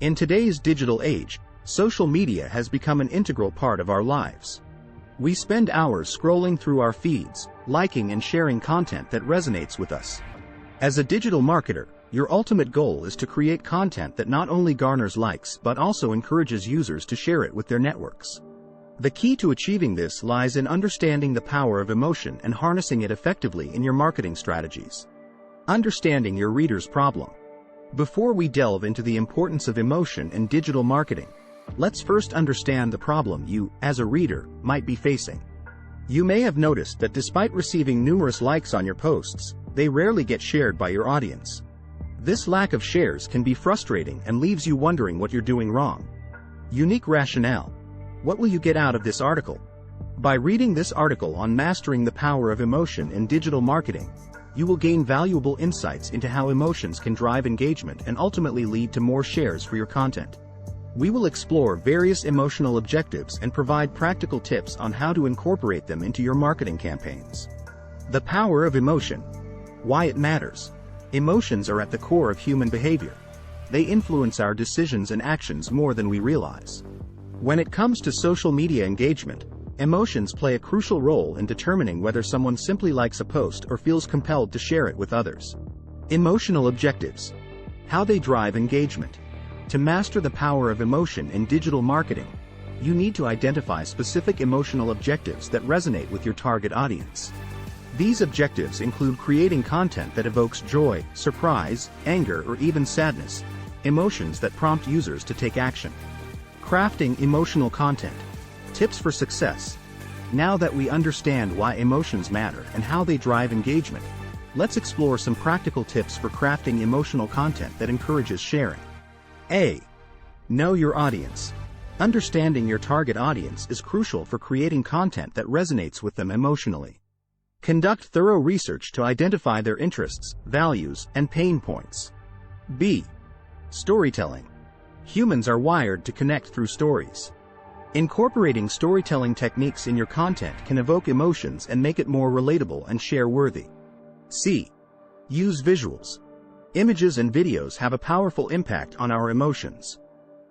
In today's digital age, social media has become an integral part of our lives. We spend hours scrolling through our feeds, liking and sharing content that resonates with us. As a digital marketer, your ultimate goal is to create content that not only garners likes but also encourages users to share it with their networks. The key to achieving this lies in understanding the power of emotion and harnessing it effectively in your marketing strategies. Understanding your reader's problem. Before we delve into the importance of emotion in digital marketing, let's first understand the problem you, as a reader, might be facing. You may have noticed that despite receiving numerous likes on your posts, they rarely get shared by your audience. This lack of shares can be frustrating and leaves you wondering what you're doing wrong. Unique rationale. What will you get out of this article? By reading this article on mastering the power of emotion in digital marketing, you will gain valuable insights into how emotions can drive engagement and ultimately lead to more shares for your content. We will explore various emotional objectives and provide practical tips on how to incorporate them into your marketing campaigns. The power of emotion. Why it matters. Emotions are at the core of human behavior. They influence our decisions and actions more than we realize. When it comes to social media engagement, emotions play a crucial role in determining whether someone simply likes a post or feels compelled to share it with others. Emotional objectives. How they drive engagement. To master the power of emotion in digital marketing, you need to identify specific emotional objectives that resonate with your target audience. These objectives include creating content that evokes joy, surprise, anger, or even sadness, emotions that prompt users to take action. Crafting emotional content. Tips for success. Now that we understand why emotions matter and how they drive engagement, let's explore some practical tips for crafting emotional content that encourages sharing. A. Know your audience. Understanding your target audience is crucial for creating content that resonates with them emotionally. Conduct thorough research to identify their interests, values, and pain points. B. Storytelling. Humans are wired to connect through stories. Incorporating storytelling techniques in your content can evoke emotions and make it more relatable and share-worthy. C. Use visuals. Images and videos have a powerful impact on our emotions.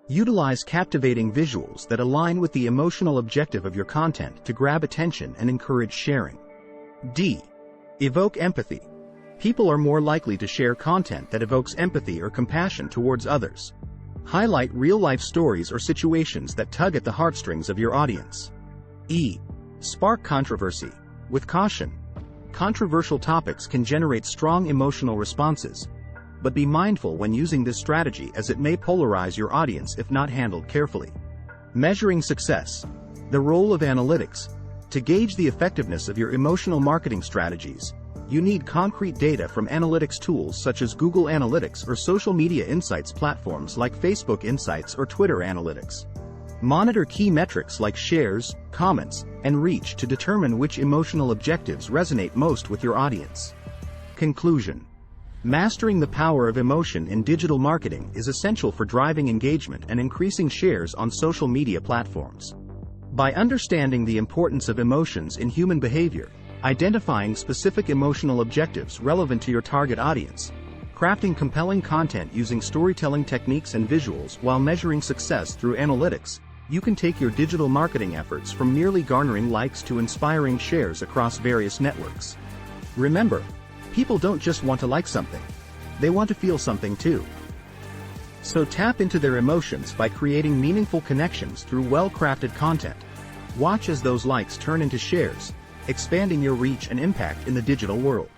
Utilize captivating visuals that align with the emotional objective of your content to grab attention and encourage sharing. D. Evoke empathy. People are more likely to share content that evokes empathy or compassion towards others. Highlight real-life stories or situations that tug at the heartstrings of your audience. E. Spark controversy. With caution. Controversial topics can generate strong emotional responses, but be mindful when using this strategy as it may polarize your audience if not handled carefully. Measuring success. The role of analytics. To gauge the effectiveness of your emotional marketing strategies, you need concrete data from analytics tools such as Google Analytics or social media insights platforms like Facebook Insights or Twitter Analytics. Monitor key metrics like shares, comments, and reach to determine which emotional objectives resonate most with your audience. Conclusion. Mastering the power of emotion in digital marketing is essential for driving engagement and increasing shares on social media platforms. By understanding the importance of emotions in human behavior, identifying specific emotional objectives relevant to your target audience, crafting compelling content using storytelling techniques and visuals while measuring success through analytics, you can take your digital marketing efforts from merely garnering likes to inspiring shares across various networks. Remember, people don't just want to like something, they want to feel something too. So tap into their emotions by creating meaningful connections through well-crafted content. Watch as those likes turn into shares, expanding your reach and impact in the digital world.